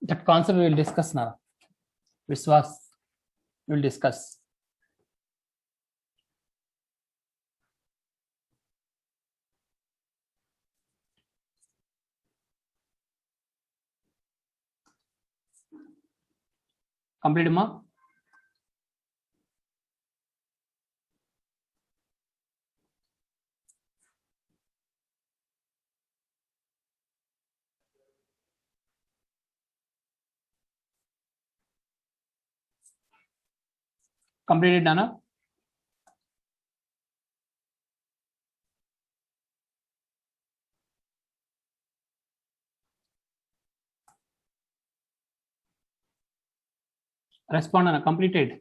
That concept we will discuss now. Vishwas will discuss. Complete, ma? Completed, Nana? Respond, Nana. Completed.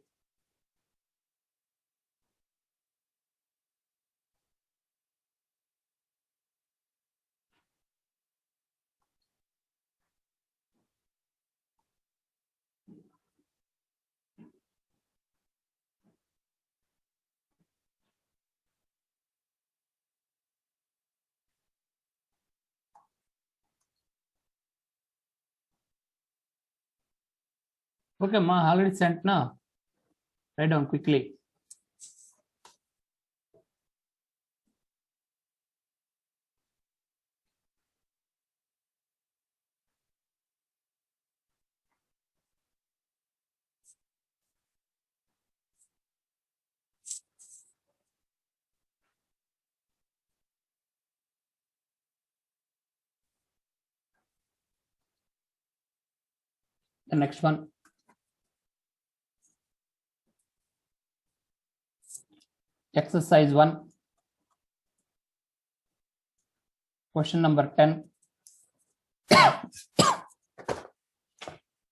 Okay, ma. Already sent, na. Write down quickly. The next one. Exercise 1. Question number 10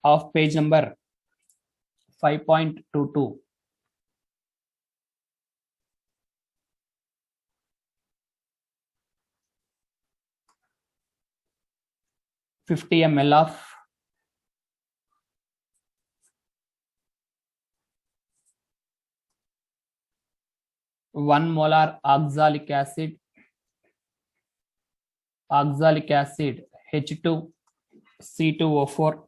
of page number 5.22. $50 ml of 1 molar oxalic acid H2C2O4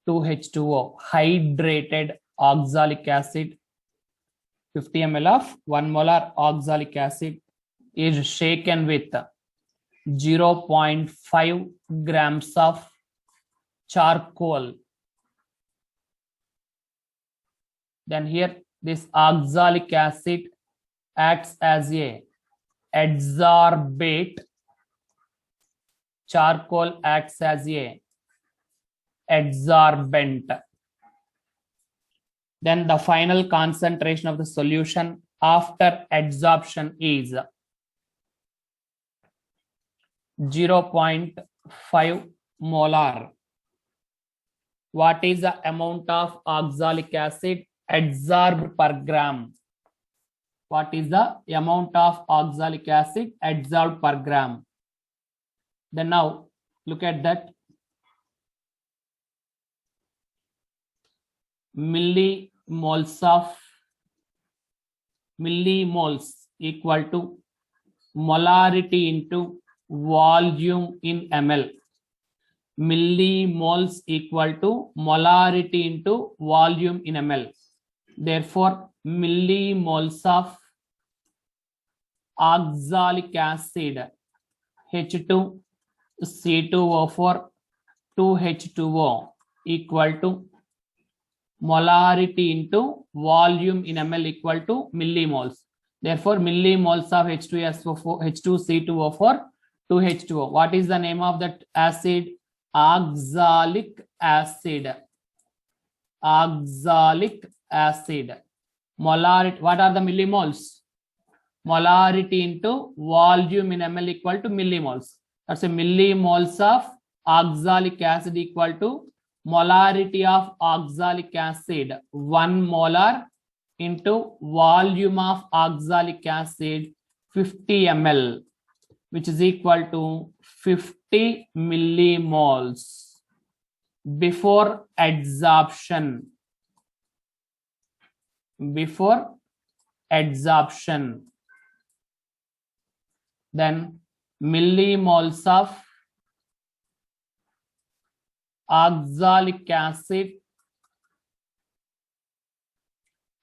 2H2O hydrated oxalic acid 50 ml of 1 molar oxalic acid is shaken with 0.5 grams of charcoal. Then here this oxalic acid acts as a adsorbate, charcoal acts as a adsorbent. Then the final concentration of the solution after adsorption is 0.5 molar. What is the amount of oxalic acid adsorbed per gram? What is the amount of oxalic acid adsorbed per gram? Then now look at that. Millimoles equal to molarity into volume in ml. Millimoles equal to molarity into volume in ml. Therefore, millimoles of oxalic acid H2C2O4 2H2O equal to molarity into volume in ml equal to millimoles. Therefore, millimoles of H2C2O4 2H2O. What is the name of that acid? Oxalic acid. Oxalic acid. Molarity. What are the millimoles? Molarity into volume in ml equal to millimoles. That's a millimoles of oxalic acid equal to molarity of oxalic acid 1 molar into volume of oxalic acid 50 ml, which is equal to 50 millimoles before adsorption. Before adsorption. Then millimoles of oxalic acid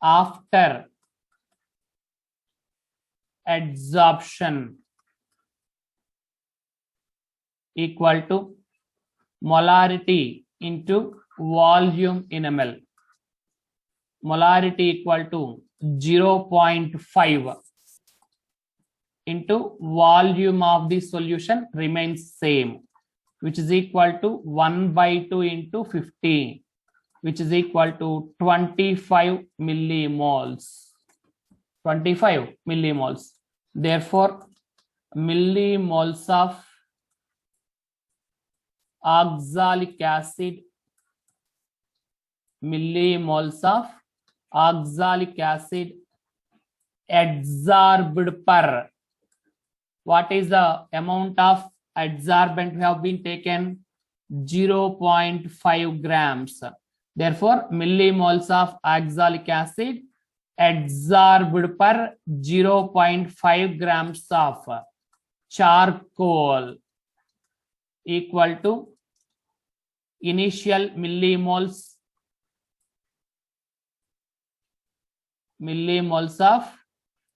after adsorption equal to molarity into volume in ml. Molarity equal to 0.5 into volume of the solution remains same, which is equal to 1/2 into 50, which is equal to 25 millimoles. 25 millimoles. Therefore, millimoles of oxalic acid, millimoles of oxalic acid adsorbed per. What is the amount of adsorbent we have been taken? 0.5 grams. Therefore, millimoles of oxalic acid adsorbed per 0.5 grams of charcoal equal to initial millimoles of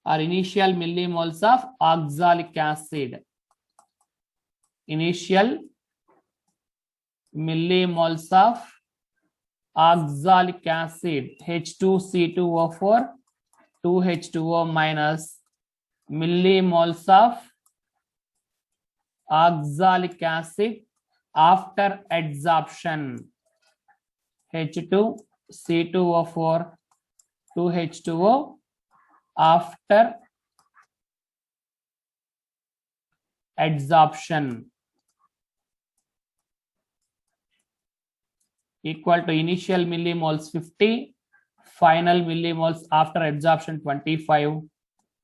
or initial millimoles of oxalic acid. Initial millimoles of oxalic acid H2C2O4 2H2O minus millimoles of oxalic acid after adsorption H2C2O4 2H2O after adsorption equal to initial millimoles 50, final millimoles after adsorption 25,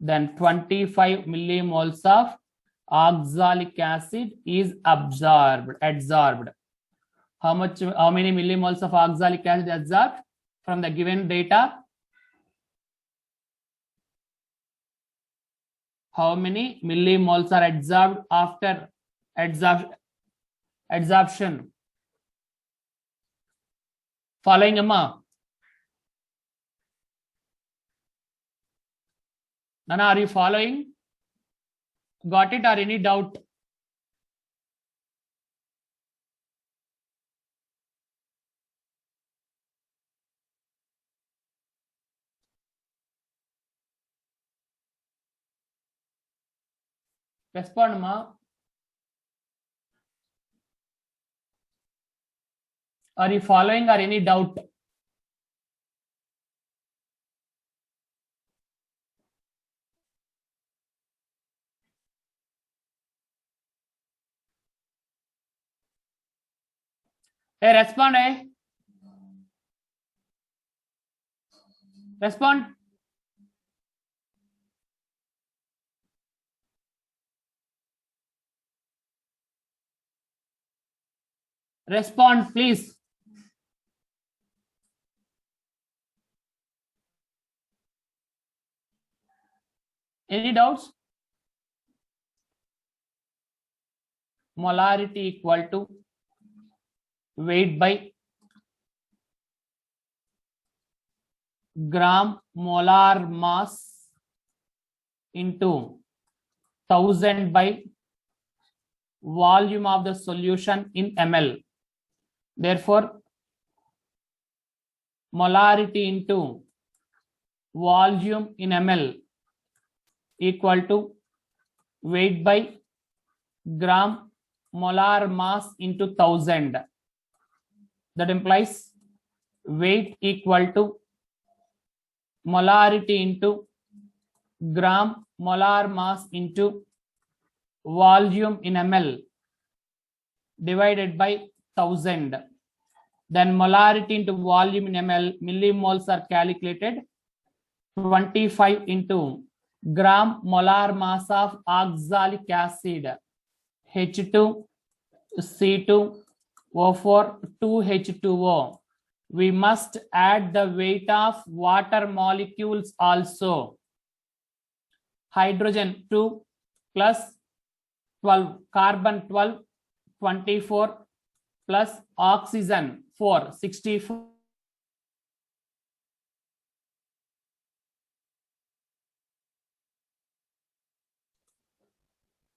then 25 millimoles of oxalic acid is adsorbed. How many millimoles of oxalic acid adsorbed from the given data? How many millimoles are adsorbed after adsorption? Following, Amma? Nana, are you following? Got it or any doubt? Respond, Ma. Are you following or any doubt? Hey, respond, eh? Respond. Respond, please. Any doubts? Molarity equal to weight by gram molar mass into 1000 by volume of the solution in ml. Therefore, molarity into volume in ml equal to weight by gram molar mass into 1000. That implies weight equal to molarity into gram molar mass into volume in ml divided by 1000. Then molarity into volume in ml, millimoles are calculated. 25 into gram molar mass of oxalic acid H2C2O4 2H2O. We must add the weight of water molecules also. Hydrogen 2 plus 12, carbon 12, 24, plus oxygen 4, 64.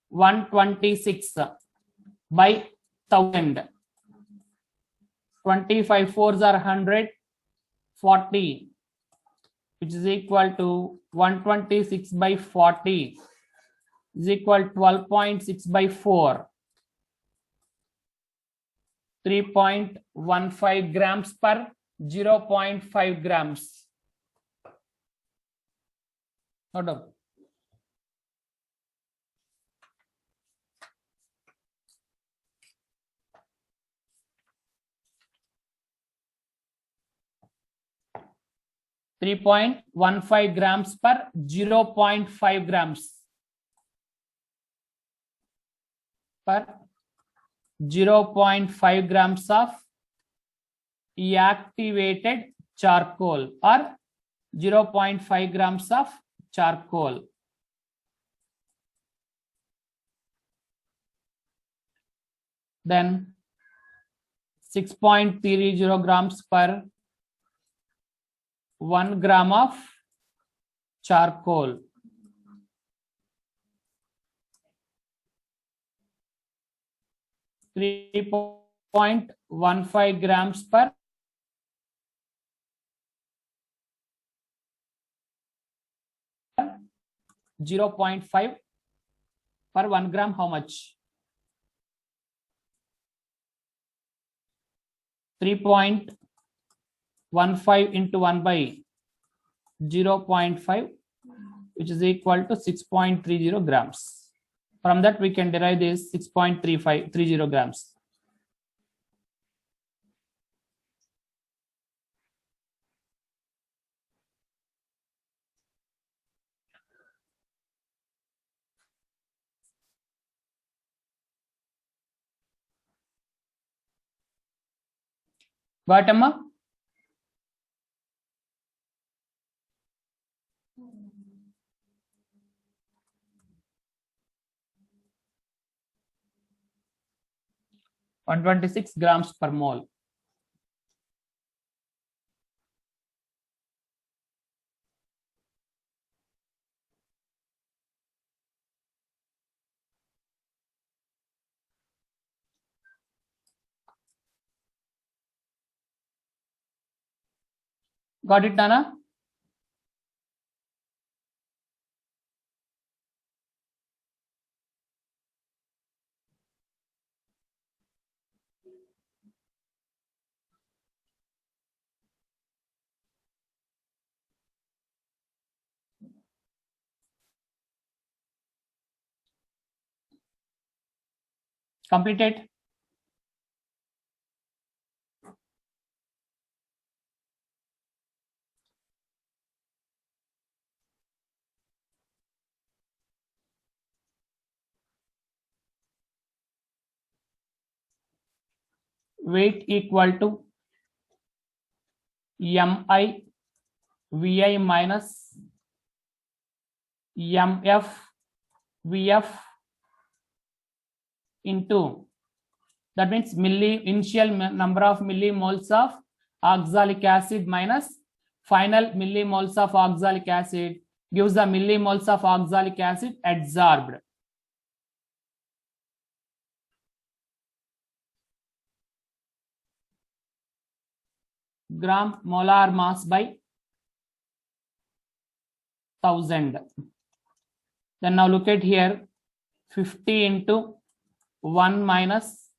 126 by 1000. 25 fours are 140, which is equal to 126 by 40 is equal to 12.6 by 4. 3.15 grams per 0.5 grams. Note down. .15 grams per 0.5 grams per 0.5 grams of activated charcoal or 0.5 grams of charcoal. Then 6.30 grams per 1 gram of charcoal. .15 grams per 0.5 per 1 gram. How much? 3.15 into 1 by 0.5, which is equal to 6.30 grams. From that, we can derive this 6.30 grams. What, Amma? .126 grams per mole. Got it, Nana? Completed. Weight equal to mi vi minus mf vf into, that means initial number of millimoles of oxalic acid minus final millimoles of oxalic acid gives the millimoles of oxalic acid adsorbed. Gram molar mass by 1000. Then now look at here, 50 into 1 minus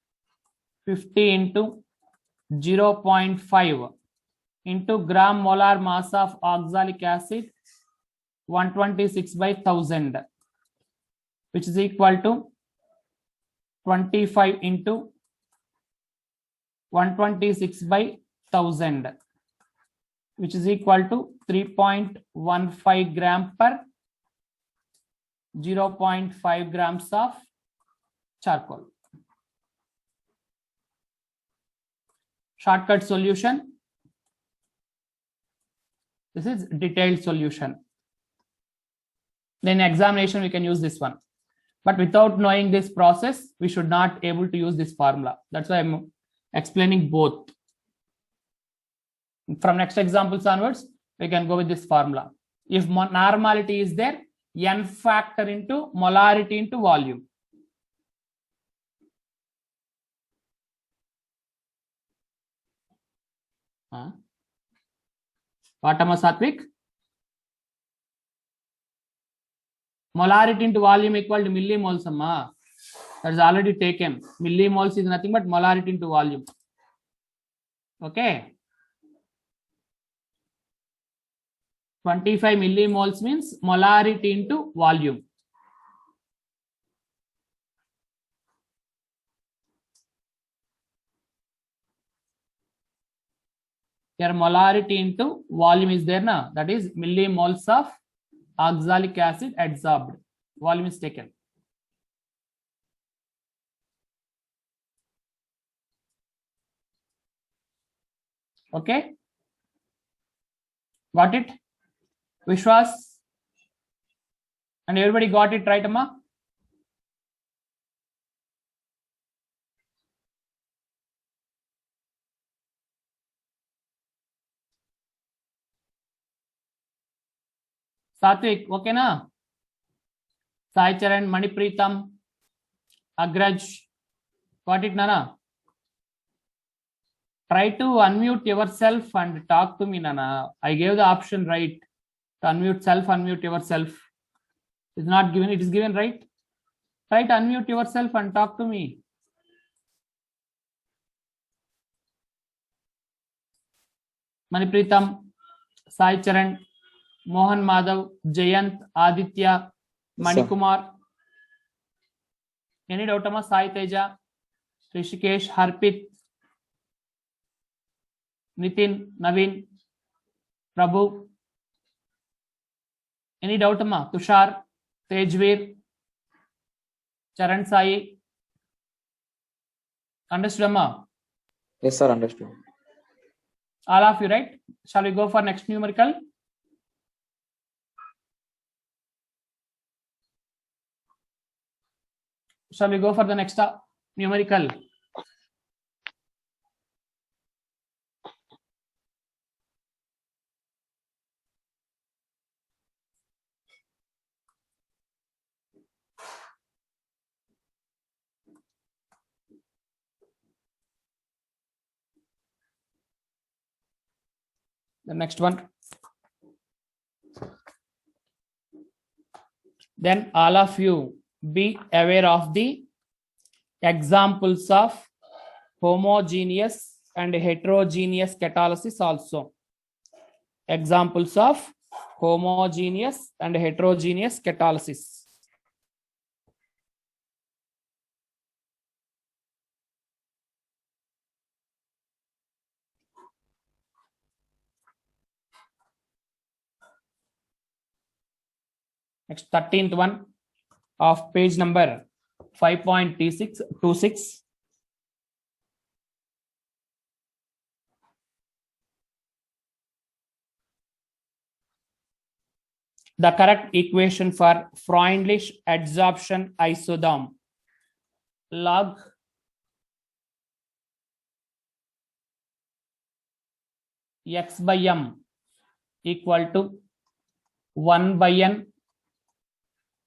50 into 0.5 into gram molar mass of oxalic acid 126 by 1000, which is equal to 25 into 126 by 1000, which is equal to 3.15 gram per 0.5 grams of charcoal. Shortcut solution. This is detailed solution. Then examination we can use this one, but without knowing this process we should not able to use this formula. That's why I'm explaining both. From next examples onwards, we can go with this formula. If normality is there, n factor into molarity into volume. What am I, Satvik? Molarity into volume equal to millimoles, amma. That is already taken. Millimoles is nothing but molarity into volume. Okay. 25 millimoles means molarity into volume. Here molarity into volume is there now. That is millimoles of oxalic acid adsorbed. Volume is taken. Okay. Got it? Vishwas? And everybody got it right, Amma? Satvik, okay na? Sai Charan, Manipreetam, Agraj, got it, Nana? Try to unmute yourself and talk to me, Nana. I gave the option right to unmute self, unmute yourself. It's not given, it is given, right? Try to unmute yourself and talk to me. Manipreetam, Sai Charan, Mohan Madhav, Jayant, Aditya, Manikumar. Any doubt, Amma? Sai Teja, Rishikesh, Harpit, Nitin, Naveen, Prabhu. Any doubt, Amma? Tushar, Tejveer, Charan Sai. Understood, Amma? Yes, sir, understood. All of you, right? Shall we go for next numerical? Shall we go for the next numerical? The next one. Then all of you be aware of the examples of homogeneous and heterogeneous catalysis also. Examples of homogeneous and heterogeneous catalysis. Next 13th one of page number 5.26. The correct equation for Freundlich adsorption isotherm. Log x by m equal to 1 by n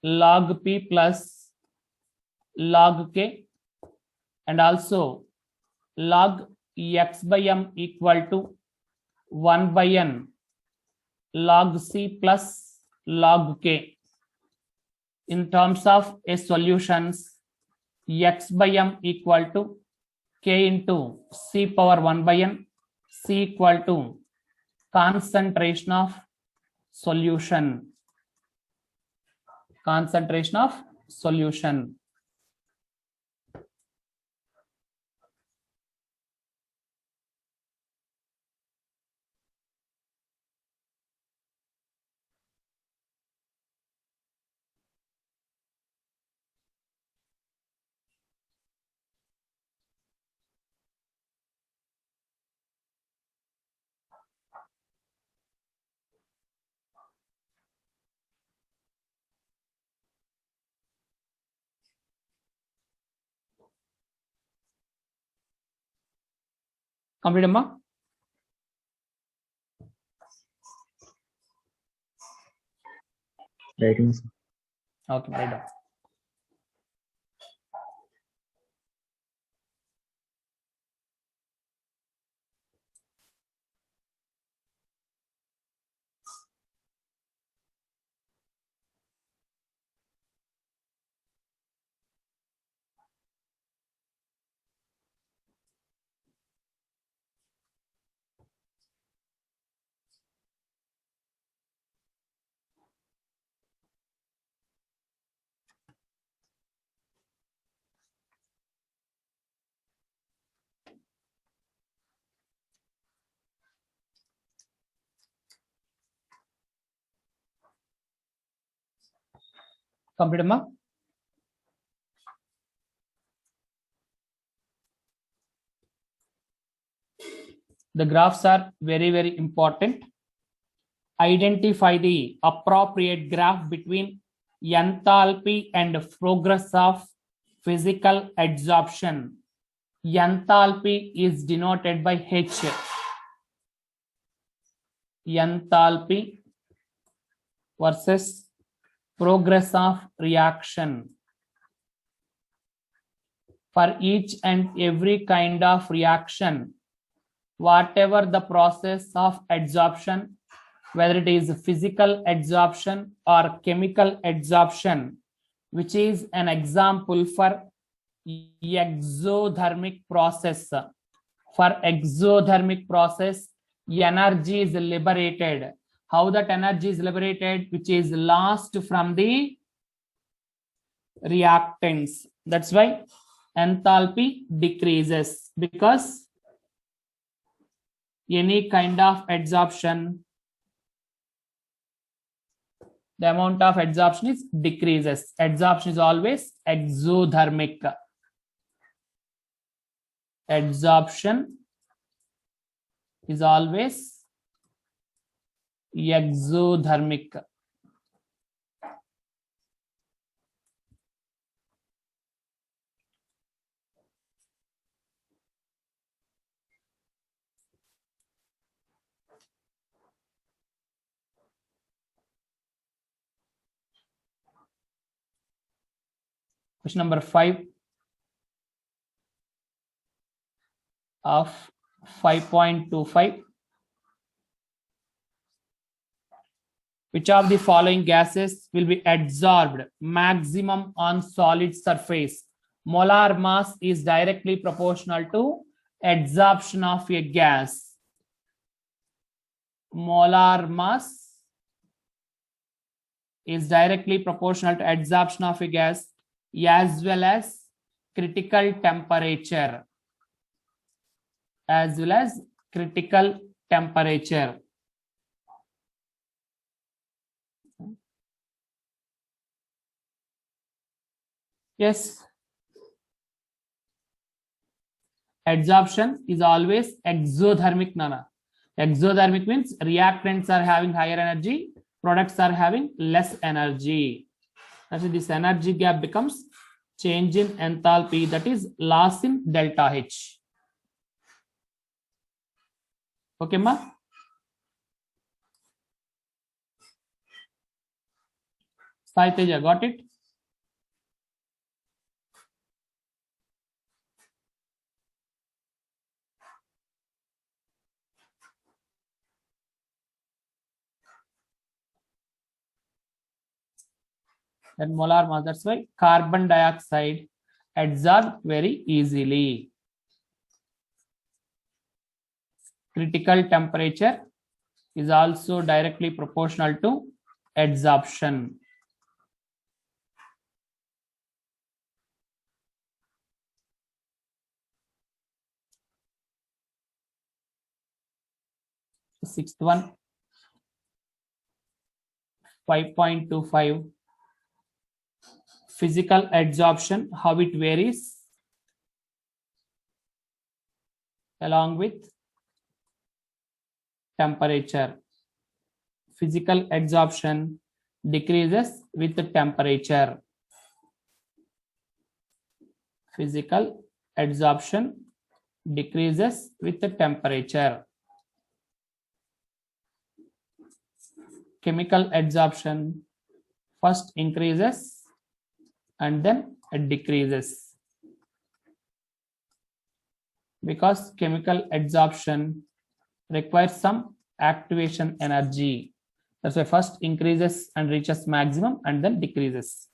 log p plus log k, and also log x by m equal to 1 by n log c plus log k. In terms of a solutions, x by m equal to k into c power 1 by n, c equal to concentration of solution. Concentration of solution. Complete అమ్మా. Okay right. Complete అమ్మా. The graphs are very, very important. Identify the appropriate graph between enthalpy and progress of physical adsorption. Enthalpy is denoted by H. Enthalpy versus progress of reaction. For each and every kind of reaction, whatever the process of adsorption, whether it is physical adsorption or chemical adsorption, which is an example for exothermic process. For exothermic process, energy is liberated. How that energy is liberated? Which is lost from the reactants. That's why enthalpy decreases, because any kind of adsorption, the amount of adsorption is decreases. Adsorption is always exothermic. Adsorption is always exothermic. Question number 5 of 5.25. Which of the following gases will be adsorbed maximum on solid surface? Molar mass is directly proportional to adsorption of a gas. Molar mass is directly proportional to adsorption of a gas, as well as critical temperature. As well as critical temperature. Yes. Adsorption is always exothermic, Nana. Exothermic means reactants are having higher energy, products are having less energy. Actually, this energy gap becomes change in enthalpy, that is loss in delta H. Okay, ma? Sai Teja, got it? Then molar mass, that's why carbon dioxide adsorbed very easily. Critical temperature is also directly proportional to adsorption. Sixth one, 5.25. Physical adsorption, how it varies along with temperature. Physical adsorption decreases with the temperature. Physical adsorption decreases with the temperature. Chemical adsorption first increases and then it decreases, because chemical adsorption requires some activation energy. That's why first increases and reaches maximum and then decreases.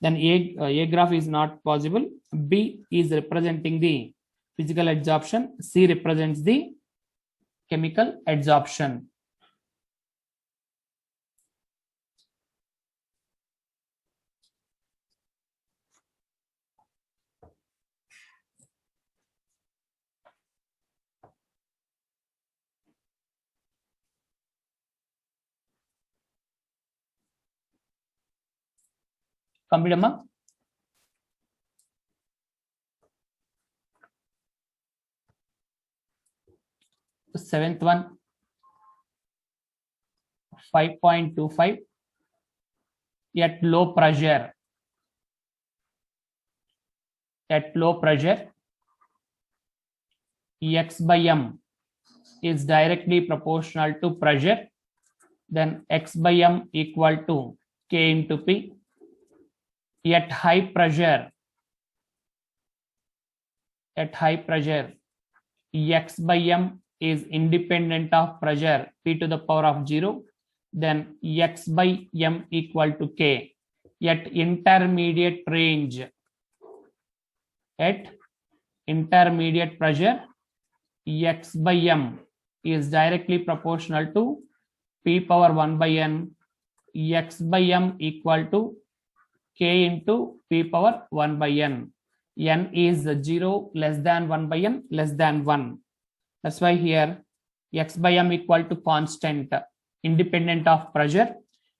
Then A graph is not possible. B is representing the physical adsorption. C represents the chemical adsorption. Complete, Amma? The seventh one, 5.25. At low pressure. At low pressure, X by M is directly proportional to pressure. Then X by M equal to K into P. At high pressure, X by M is independent of pressure P to the power of 0. Then X by M equal to K. At intermediate range, at intermediate pressure, X by M is directly proportional to P power 1 by N. X by M equal to K into P power 1 by N. N is 0, less than 1 by N, less than 1. That's why here X by M equal to constant, independent of pressure.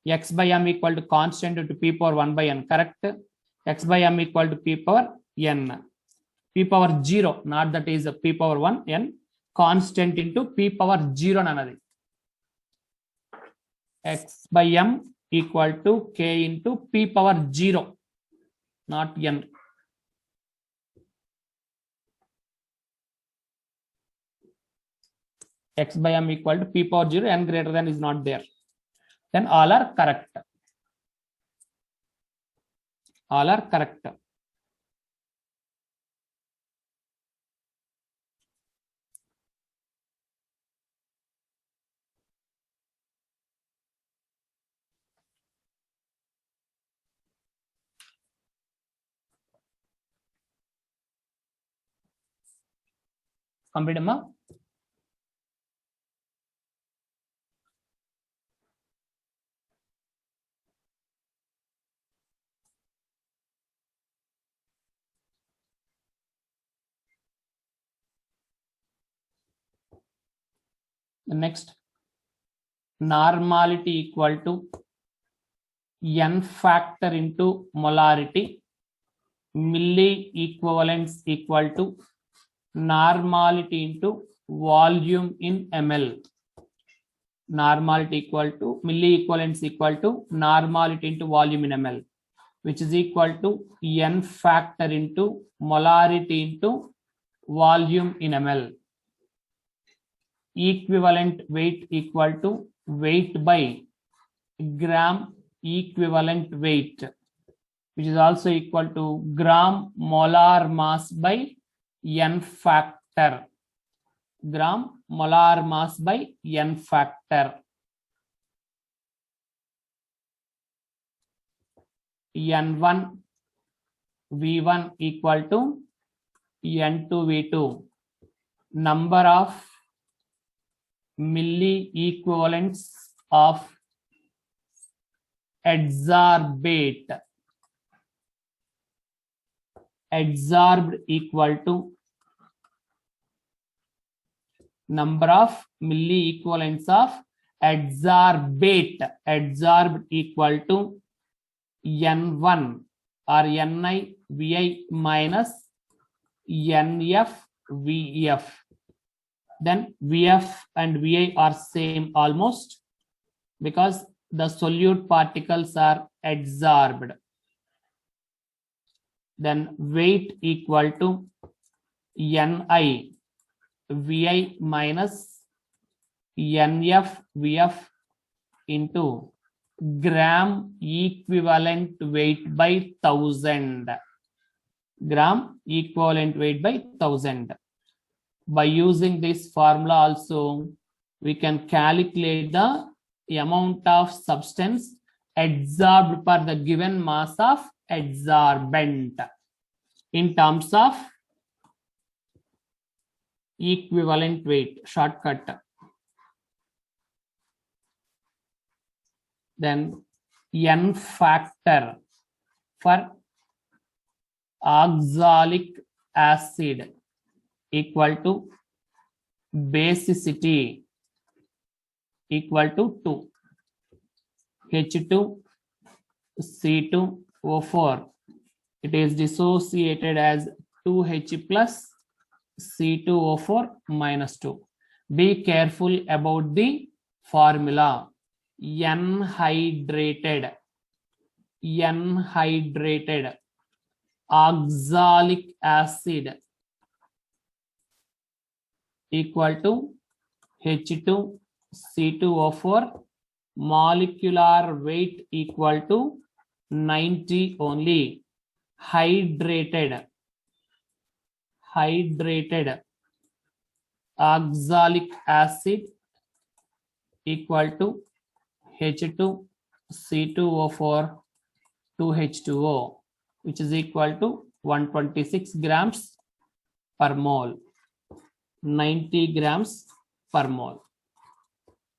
X by M equal to constant into P power 1 by N, correct? X by M equal to P power N. P power 0, not that is P power 1, N. Constant into P power 0 nanadi. X by M equal to K into P power 0, not N. X by M equal to P power 0, N greater than is not there. Then all are correct. All are correct. Complete, Amma? The next, normality equal to N factor into molarity. Milli equivalence equal to normality into volume in ml. Normality equal to milli equivalence equal to normality into volume in ml, which is equal to N factor into molarity into volume in ml. Equivalent weight equal to weight by gram equivalent weight, which is also equal to gram molar mass by N factor. Gram molar mass by N factor. N1 V1 equal to N2 V2. Number of milli equivalents of adsorbate. Adsorbed equal to number of milli equivalents of adsorbate. Adsorbed equal to N1 or Ni Vi minus Nf Vf. Then Vf and Vi are same almost, because the solute particles are adsorbed. Then weight equal to Ni Vi minus Nf Vf into gram equivalent weight by 1000. Gram equivalent weight by 1000. By using this formula also, we can calculate the amount of substance adsorbed per the given mass of adsorbent in terms of equivalent weight. Shortcut. Then N factor for oxalic acid equal to basicity equal to 2. H2C2O4. It is dissociated as 2H plus C2O4 minus 2. Be careful about the formula. N-hydrated oxalic acid equal to H2C2O4, molecular weight equal to 90 only. Hydrated oxalic acid equal to H2C2O4 2H2O, which is equal to 126 grams per mole, 90 grams per mole.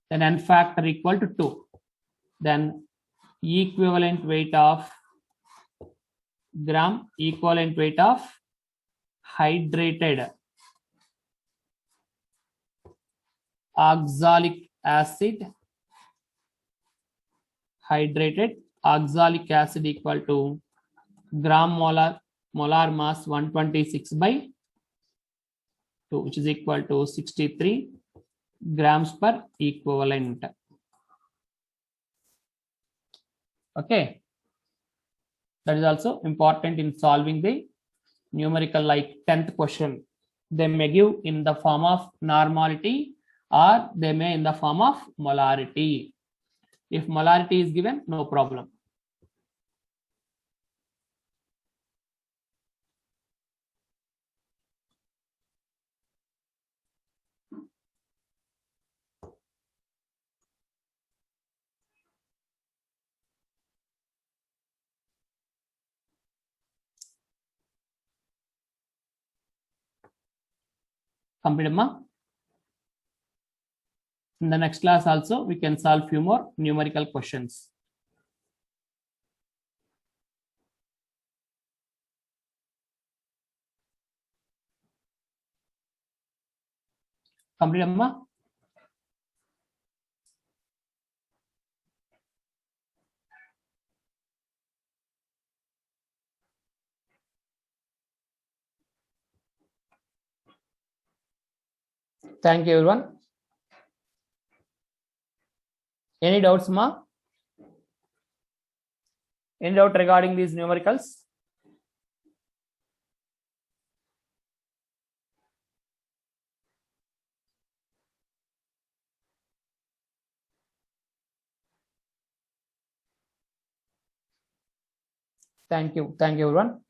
Then N factor equal to 2. Then equivalent weight of hydrated oxalic acid equal to gram molar mass 126 by 2, which is equal to 63 grams per equivalent. Okay, that is also important in solving the numerical like 10th question. They may give in the form of normality or they may in the form of molarity. If molarity is given, no problem. Complete, Amma? In the next class also, we can solve few more numerical questions. Complete, Amma? Thank you, everyone. Any doubts, Ma? Any doubt regarding these numericals? Thank you, everyone.